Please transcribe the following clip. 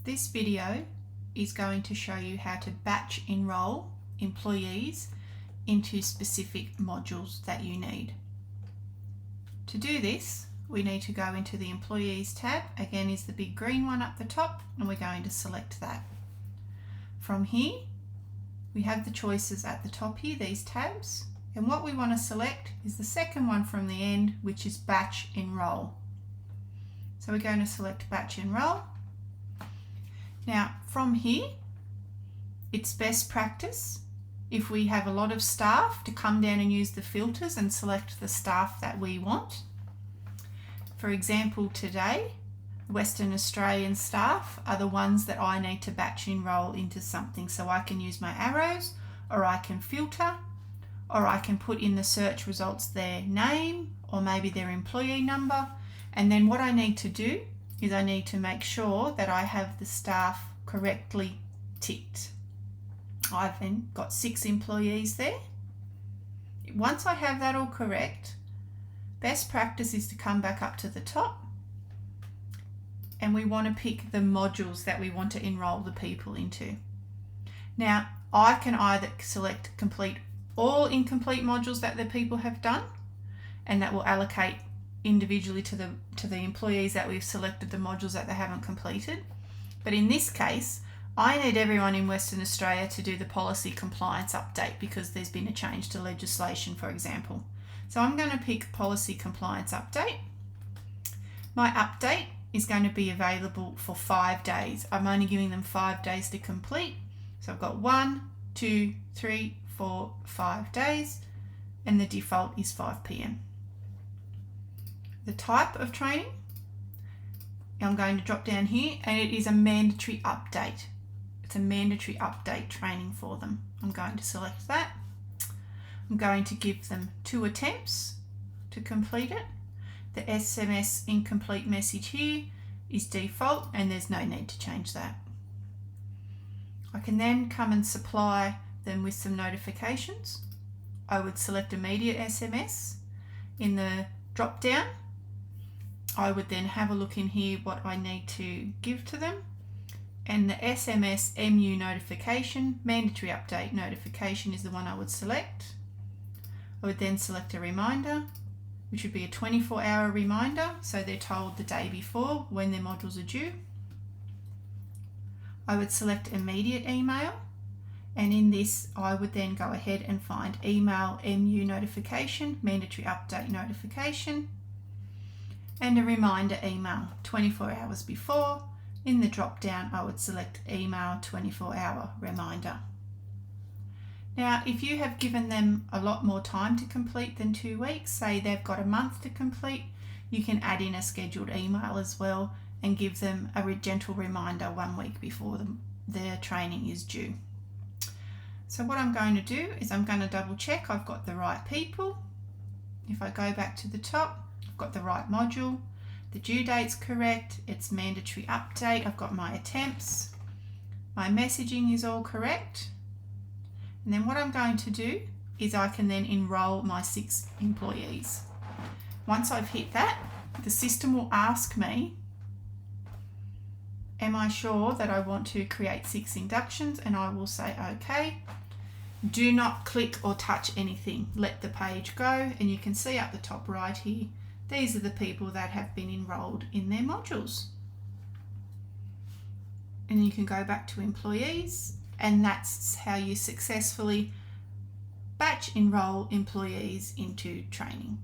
This video is going to show you how to batch enroll employees into specific modules that you need. To do this, we need to go into the Employees tab. Again, is the big green one up the top, and we're going to select that. From here, we have the choices at the top here, these tabs, and what we want to select is the second one from the end, which is batch enroll. So we're going to select batch enroll. Now from here, it's best practice if we have a lot of staff to come down and use the filters and select the staff that we want. For example, today, Western Australian staff are the ones that I need to batch enroll into something. So I can use my arrows, or I can filter, or I can put in the search results their name or maybe their employee number. And then what I need to do is I need to make sure that I have the staff correctly ticked. I've then got 6 employees there. Once I have that all correct, best practice is to come back up to the top, and we want to pick the modules that we want to enroll the people into. Now, I can either select complete all incomplete modules that the people have done, and that will allocate individually to the employees that we've selected the modules that they haven't completed. But in this case, I need everyone in Western Australia to do the policy compliance update because there's been a change to legislation, for example. So I'm going to pick policy compliance update. My update is going to be available for 5 days. I'm only giving them 5 days to complete. So I've got 1, 2, 3, 4, 5 days, and the default is 5 p.m. The type of training, I'm going to drop down here, and it is a mandatory update. It's a mandatory update training for them. I'm going to select that. I'm going to give them 2 attempts to complete it. The SMS incomplete message here is default, and there's no need to change that. I can then come and supply them with some notifications. I would select immediate SMS in the drop down. I would then have a look in here what I need to give to them, and the SMS MU notification, mandatory update notification, is the one I would select. I would then select a reminder, which would be a 24-hour reminder, so they're told the day before when their modules are due. I would select immediate email, and in this I would then go ahead and find email MU notification, mandatory update notification, and a reminder email 24 hours before. In the drop down, I would select email 24-hour reminder. Now, if you have given them a lot more time to complete than 2 weeks, say they've got a month to complete, you can add in a scheduled email as well and give them a gentle reminder 1 week before their training is due. So what I'm going to do is I'm going to double check I've got the right people. If I go back to the top, I've got the right module, the due date's correct, it's mandatory update, I've got my attempts, my messaging is all correct. And then what I'm going to do is I can then enroll my 6 employees. Once I've hit that, the system will ask me, am I sure that I want to create 6 inductions? And I will say okay. Do not click or touch anything. Let the page go, and you can see up the top right here, these are the people that have been enrolled in their modules. And you can go back to employees, and that's how you successfully batch enroll employees into training.